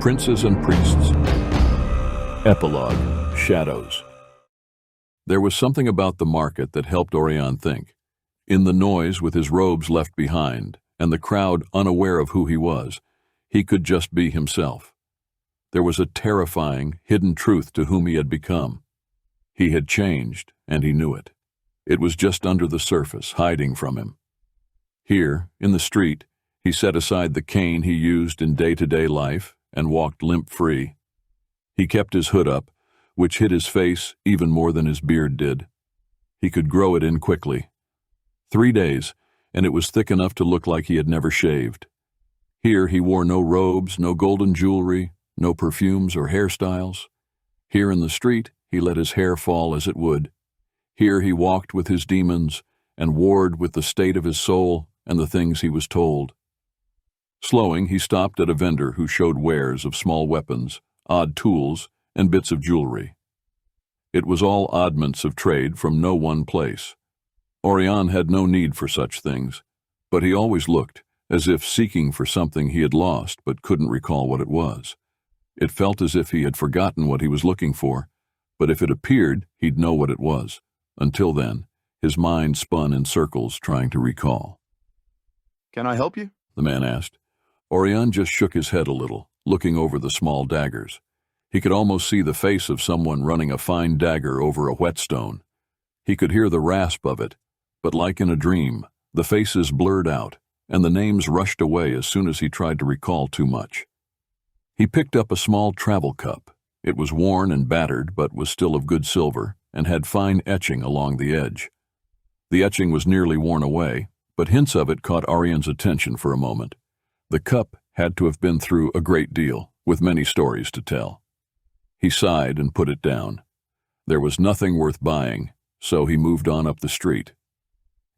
Princes and Priests. Epilogue, Shadows. There was something about the market that helped Oirion think. In the noise, with his robes left behind, and the crowd unaware of who he was, he could just be himself. There was a terrifying, hidden truth to whom he had become. He had changed, and he knew it. It was just under the surface, hiding from him. Here, in the street, he set aside the cane he used in day-to-day life and walked limp-free. He kept his hood up, which hid his face even more than his beard did. He could grow it in quickly. 3 days, and it was thick enough to look like he had never shaved. Here he wore no robes, no golden jewelry, no perfumes or hairstyles. Here in the street, he let his hair fall as it would. Here he walked with his demons and warred with the state of his soul and the things he was told. Slowing, he stopped at a vendor who showed wares of small weapons, odd tools, and bits of jewelry. It was all oddments of trade from no one place. Oirion had no need for such things, but he always looked as if seeking for something he had lost but couldn't recall what it was. It felt as if he had forgotten what he was looking for, but if it appeared, he'd know what it was. Until then, his mind spun in circles trying to recall. "Can I help you?" the man asked. Oirion just shook his head a little, looking over the small daggers. He could almost see the face of someone running a fine dagger over a whetstone. He could hear the rasp of it, but like in a dream, the faces blurred out, and the names rushed away as soon as he tried to recall too much. He picked up a small travel cup. It was worn and battered, but was still of good silver, and had fine etching along the edge. The etching was nearly worn away, but hints of it caught Orion's attention for a moment. The cup had to have been through a great deal, with many stories to tell. He sighed and put it down. There was nothing worth buying, so he moved on up the street.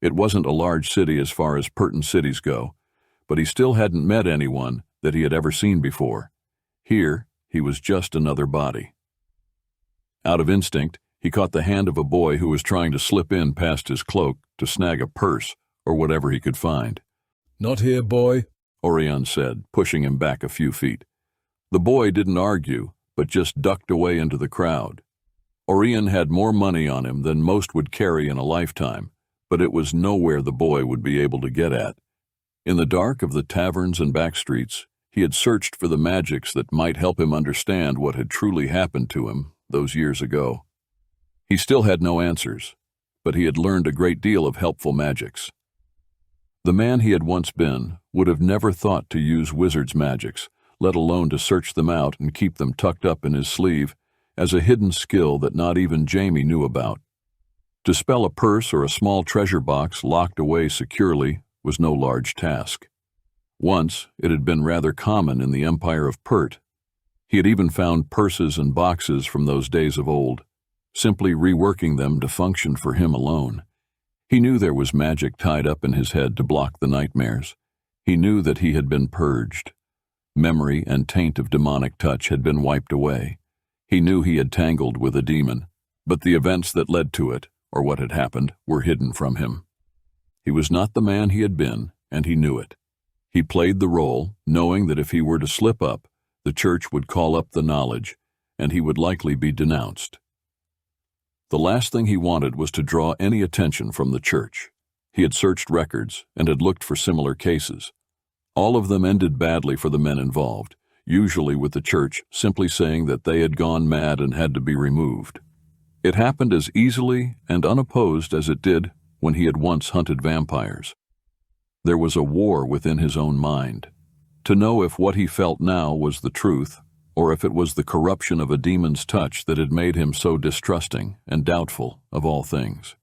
It wasn't a large city as far as Persian cities go, but he still hadn't met anyone that he had ever seen before. Here, he was just another body. Out of instinct, he caught the hand of a boy who was trying to slip in past his cloak to snag a purse or whatever he could find. "Not here, boy," Oirion said, pushing him back a few feet. The boy didn't argue, but just ducked away into the crowd. Oirion had more money on him than most would carry in a lifetime, but it was nowhere the boy would be able to get at. In the dark of the taverns and back streets, he had searched for the magics that might help him understand what had truly happened to him those years ago. He still had no answers, but he had learned a great deal of helpful magics. The man he had once been would have never thought to use wizard's magics, let alone to search them out and keep them tucked up in his sleeve, as a hidden skill that not even Jamie knew about. To spell a purse or a small treasure box locked away securely was no large task. Once, it had been rather common in the empire of Pert. He had even found purses and boxes from those days of old, simply reworking them to function for him alone. He knew there was magic tied up in his head to block the nightmares. He knew that he had been purged. Memory and taint of demonic touch had been wiped away. He knew he had tangled with a demon, but the events that led to it, or what had happened, were hidden from him. He was not the man he had been, and he knew it. He played the role, knowing that if he were to slip up, the church would call up the knowledge, and he would likely be denounced. The last thing he wanted was to draw any attention from the church. He had searched records and had looked for similar cases. All of them ended badly for the men involved, usually with the church simply saying that they had gone mad and had to be removed. It happened as easily and unopposed as it did when he had once hunted vampires. There was a war within his own mind, to know if what he felt now was the truth, or if it was the corruption of a demon's touch that had made him so distrusting and doubtful of all things.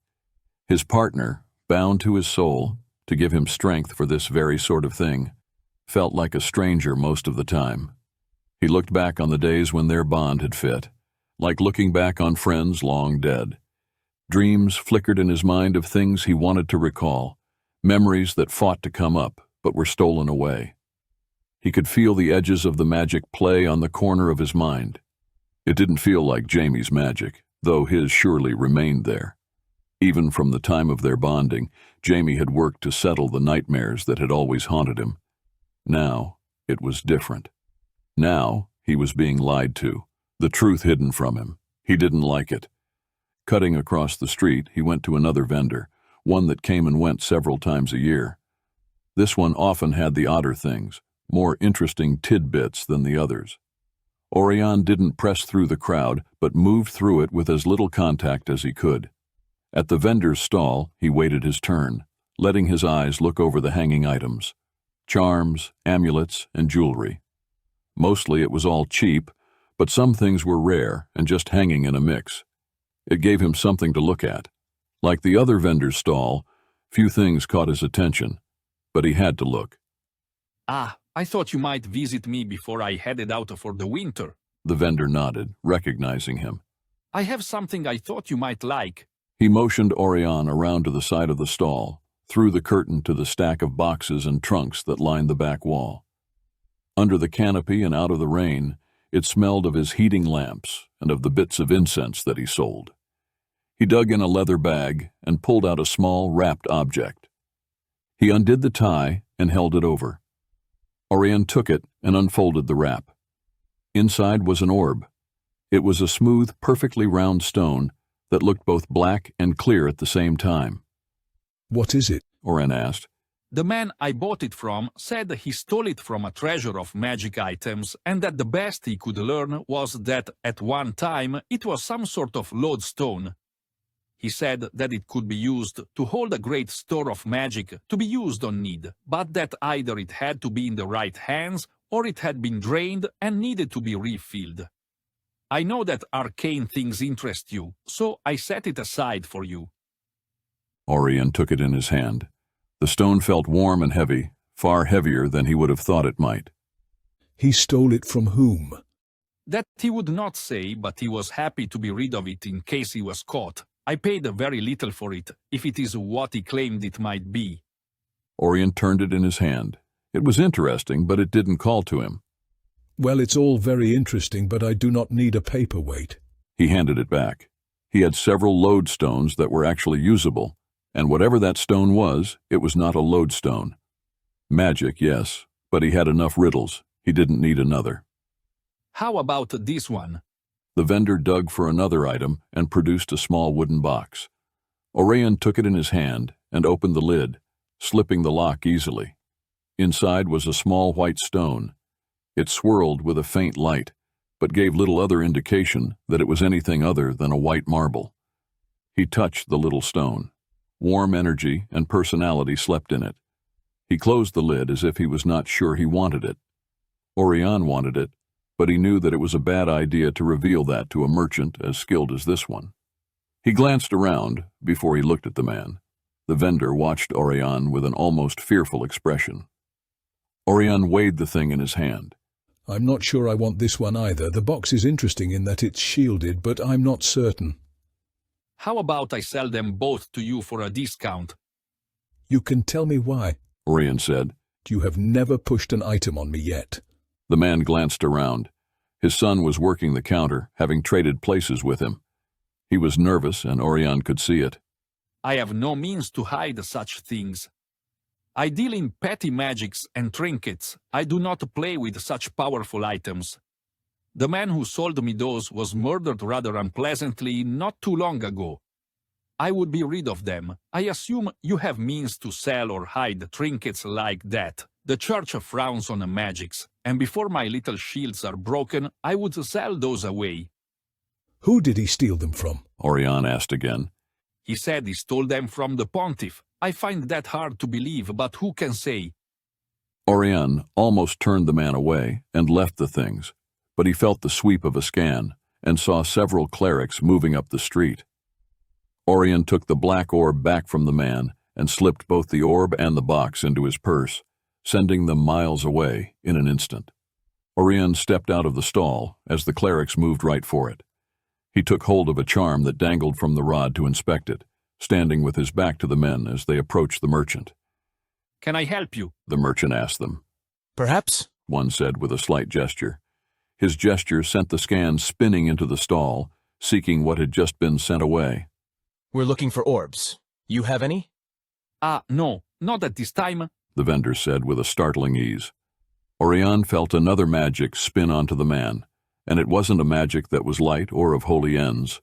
His partner, bound to his soul, to give him strength for this very sort of thing, felt like a stranger most of the time. He looked back on the days when their bond had fit, like looking back on friends long dead. Dreams flickered in his mind of things he wanted to recall, memories that fought to come up but were stolen away. He could feel the edges of the magic play on the corner of his mind. It didn't feel like Jamie's magic, though his surely remained there. Even from the time of their bonding, Jamie had worked to settle the nightmares that had always haunted him. Now, it was different. Now, He was being lied to, the truth hidden from him. He didn't like it. Cutting across the street, he went to another vendor, one that came and went several times a year. This one often had the odder things, more interesting tidbits than the others. Oirion didn't press through the crowd, but moved through it with as little contact as he could. At the vendor's stall, he waited his turn, letting his eyes look over the hanging items. Charms, amulets, and jewelry. Mostly it was all cheap, but some things were rare and just hanging in a mix. It gave him something to look at. Like the other vendor's stall, few things caught his attention, but he had to look. Ah, I thought you might visit me before I headed out for the winter. The vendor nodded, recognizing him. I have something I thought you might like. He motioned Oirion around to the side of the stall, through the curtain to the stack of boxes and trunks that lined the back wall. Under the canopy and out of the rain, it smelled of his heating lamps and of the bits of incense that he sold. He dug in a leather bag and pulled out a small, wrapped object. He undid the tie and held it over. Oirion took it and unfolded the wrap. Inside was an orb. It was a smooth, perfectly round stone that looked both black and clear at the same time. What is it? Oirion asked. The man I bought it from said he stole it from a treasure of magic items and that the best he could learn was that at one time it was some sort of lodestone. He said that it could be used to hold a great store of magic to be used on need, but that either it had to be in the right hands or it had been drained and needed to be refilled. I know that arcane things interest you, so I set it aside for you. Oirion took it in his hand. The stone felt warm and heavy, far heavier than he would have thought it might. He stole it from whom? That he would not say, but he was happy to be rid of it in case he was caught. I paid very little for it, if it is what he claimed it might be. Oirion turned it in his hand. It was interesting, but it didn't call to him. Well, it's all very interesting, but I do not need a paperweight. He handed it back. He had several lodestones that were actually usable, and whatever that stone was, it was not a lodestone. Magic, yes, but he had enough riddles. He didn't need another. How about this one? The vendor dug for another item and produced a small wooden box. Oirion took it in his hand and opened the lid, slipping the lock easily. Inside was a small white stone. It swirled with a faint light, but gave little other indication that it was anything other than a white marble. He touched the little stone. Warm energy and personality slept in it. He closed the lid as if he was not sure he wanted it. Oirion wanted it, but he knew that it was a bad idea to reveal that to a merchant as skilled as this one. He glanced around before he looked at the man. The vendor watched Oirion with an almost fearful expression. Oirion weighed the thing in his hand. I'm not sure I want this one either. The box is interesting in that it's shielded, but I'm not certain. How about I sell them both to you for a discount? You can tell me why. Oirion said. You have never pushed an item on me yet. The man glanced around. His son was working the counter, having traded places with him. He was nervous, and Oirion could see it. I have no means to hide such things. I deal in petty magics and trinkets. I do not play with such powerful items. The man who sold me those was murdered rather unpleasantly not too long ago. I would be rid of them. I assume you have means to sell or hide trinkets like that. The church frowns on magics, and before my little shields are broken, I would sell those away. Who did he steal them from? Oirion asked again. He said he stole them from the pontiff. I find that hard to believe, but who can say? Oirion almost turned the man away and left the things, but he felt the sweep of a scan and saw several clerics moving up the street. Oirion took the black orb back from the man and slipped both the orb and the box into his purse, sending them miles away in an instant. Oirion stepped out of the stall as the clerics moved right for it. He took hold of a charm that dangled from the rod to inspect it, standing with his back to the men as they approached the merchant. Can I help you? The merchant asked them. Perhaps, one said with a slight gesture. His gesture sent the scan spinning into the stall, seeking what had just been sent away. we're looking for orbs. You have any? No, not at this time. The vendor said with a startling ease. Oirion felt another magic spin onto the man. and it wasn't a magic that was light or of holy ends.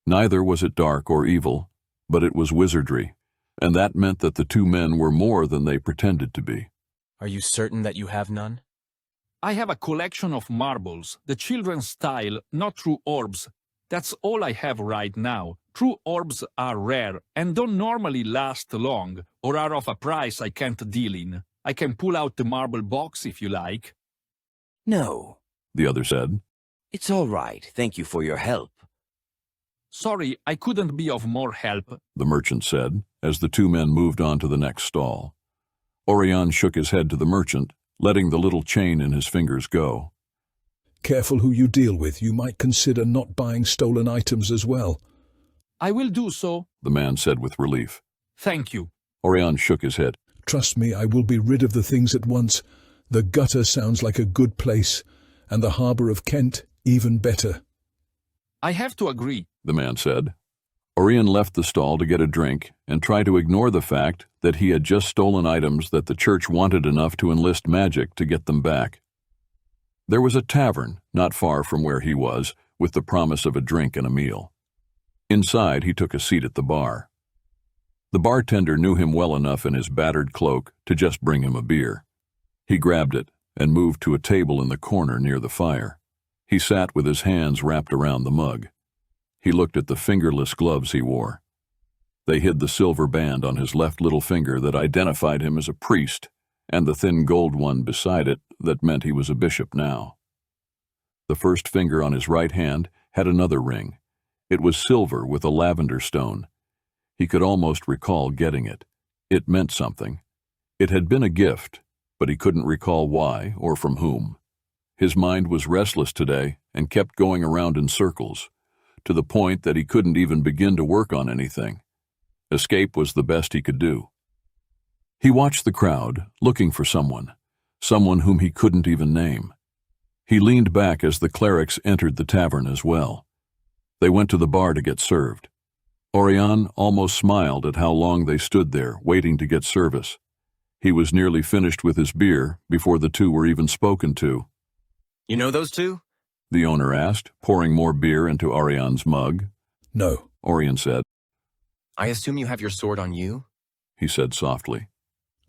Neither was it dark or evil, but it was wizardry, and that meant that the two men were more than they pretended to be. Are you certain that you have none? I have a collection of marbles, the children's style, not true orbs. That's all I have right now. True orbs are rare and don't normally last long, or are of a price I can't deal in. I can pull out the marble box if you like. No, The other said. it's all right. Thank you for your help. Sorry, I couldn't be of more help. The merchant said, as the two men moved on to the next stall. Oirion shook his head to the merchant, letting the little chain in his fingers go. Careful who you deal with. You might consider not buying stolen items as well. I will do so. The man said with relief. Thank you. Oirion shook his head. Trust me, I will be rid of the things at once. The gutter sounds like a good place, and the harbour of Kent even better. I have to agree. The man said. Oirion left the stall to get a drink and try to ignore the fact that he had just stolen items that the church wanted enough to enlist magic to get them back. There was a tavern not far from where he was, with the promise of a drink and a meal. Inside, he took a seat at the bar. The bartender knew him well enough in his battered cloak to just bring him a beer. He grabbed it and moved to a table in the corner near the fire. He sat with his hands wrapped around the mug. He looked at the fingerless gloves he wore. They hid the silver band on his left little finger that identified him as a priest, and the thin gold one beside it that meant he was a bishop now. The first finger on his right hand had another ring. It was silver with a lavender stone. He could almost recall getting it. It meant something. It had been a gift, but he couldn't recall why or from whom. His mind was restless today and kept going around in circles, to the point that he couldn't even begin to work on anything. Escape was the best he could do. He watched the crowd, looking for someone whom he couldn't even name. He leaned back as the clerics entered the tavern as well. They went to the bar to get served. Oirion almost smiled at how long they stood there, waiting to get service. He was nearly finished with his beer before the two were even spoken to. You know those two? The owner asked, pouring more beer into Orion's mug. No. Oirion said. I assume you have your sword on you? He said softly.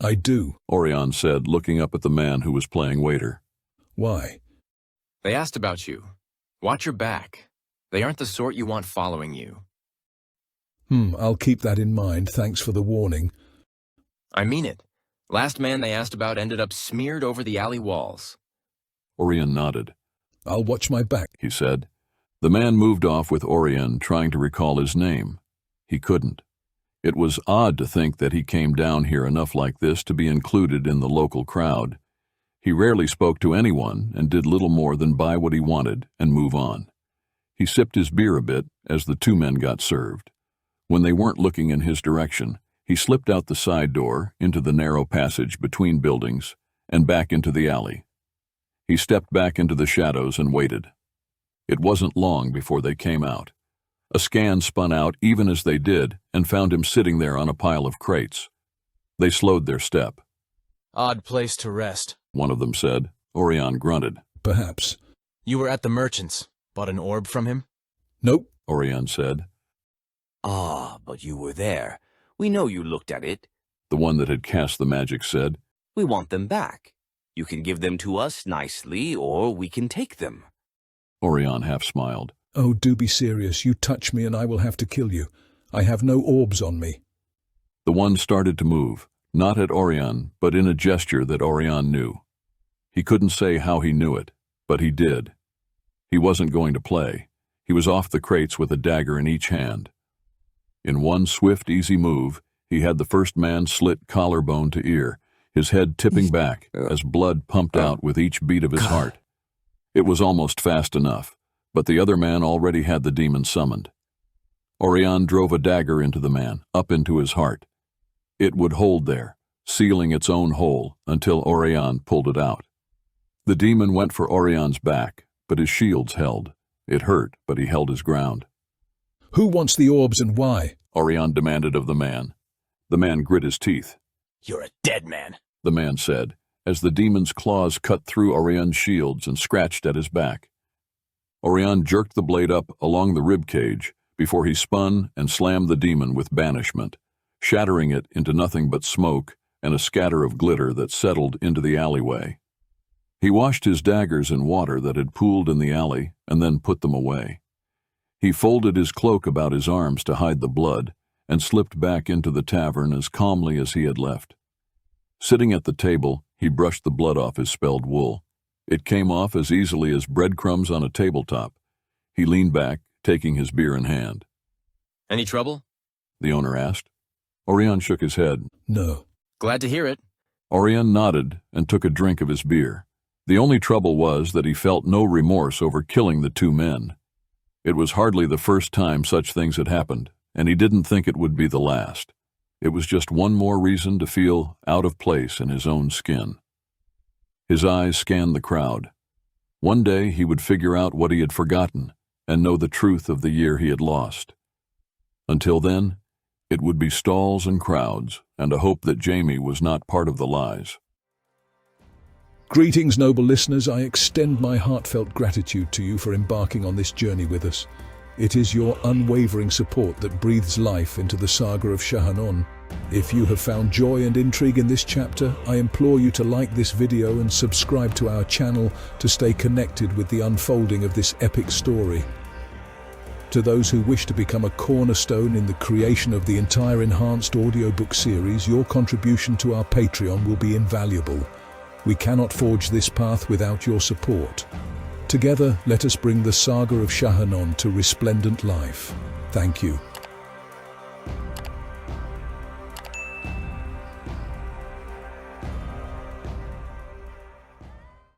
I do. Oirion said, looking up at the man who was playing waiter. Why? They asked about you. Watch your back. They aren't the sort you want following you. I'll keep that in mind. Thanks for the warning. I mean it. Last man they asked about ended up smeared over the alley walls. Oirion nodded. I'll watch my back. He said. The man moved off with Oirion, trying to recall his name. He couldn't. It was odd to think that he came down here enough like this to be included in the local crowd. He rarely spoke to anyone and did little more than buy what he wanted and move on. He sipped his beer a bit as the two men got served. When they weren't looking in his direction, he slipped out the side door into the narrow passage between buildings and back into the alley. He stepped back into the shadows and waited. It wasn't long before they came out. A scan spun out even as they did and found him sitting there on a pile of crates. They slowed their step. Odd place to rest. One of them said. Oirion grunted. Perhaps. You were at the merchant's. Bought an orb from him? Nope. Oirion said. Ah, but you were there. We know you looked at it. The one that had cast the magic said. We want them back. You can give them to us nicely, or we can take them. Oirion half smiled. Oh, do be serious. You touch me and I will have to kill you. I have no orbs on me. The one started to move, not at Oirion, but in a gesture that Oirion knew. He couldn't say how he knew it, but he did. He wasn't going to play. He was off the crates with a dagger in each hand. In one swift, easy move, he had the first man slit collarbone to ear, his head tipping back as blood pumped out with each beat of his heart. It was almost fast enough, but the other man already had the demon summoned. Oirion drove a dagger into the man, up into his heart. It would hold there, sealing its own hole until Oirion pulled it out. The demon went for Orion's back, but his shields held. It hurt, but he held his ground. Who wants the orbs and why? Oirion demanded of the man. The man grit his teeth. You're a dead man. The man said, as the demon's claws cut through Orion's shields and scratched at his back. Oirion jerked the blade up along the rib cage before he spun and slammed the demon with banishment, shattering it into nothing but smoke and a scatter of glitter that settled into the alleyway. He washed his daggers in water that had pooled in the alley and then put them away. He folded his cloak about his arms to hide the blood and slipped back into the tavern as calmly as he had left. Sitting at the table, he brushed the blood off his spelled wool. It came off as easily as breadcrumbs on a tabletop. He leaned back, taking his beer in hand. Any trouble? The owner asked. Oirion shook his head. No. Glad to hear it. Oirion nodded and took a drink of his beer. The only trouble was that he felt no remorse over killing the two men. It was hardly the first time such things had happened, and he didn't think it would be the last. It was just one more reason to feel out of place in his own skin. His eyes scanned the crowd. One day he would figure out what he had forgotten and know the truth of the year he had lost. Until then, it would be stalls and crowds and a hope that Jamie was not part of the lies. Greetings, noble listeners. I extend my heartfelt gratitude to you for embarking on this journey with us. It is your unwavering support that breathes life into the Saga of ShaHaNon. If you have found joy and intrigue in this chapter, I implore you to like this video and subscribe to our channel to stay connected with the unfolding of this epic story. To those who wish to become a cornerstone in the creation of the entire enhanced audiobook series, your contribution to our Patreon will be invaluable. We cannot forge this path without your support. Together, let us bring the Saga of ShaHaNon to resplendent life. Thank you.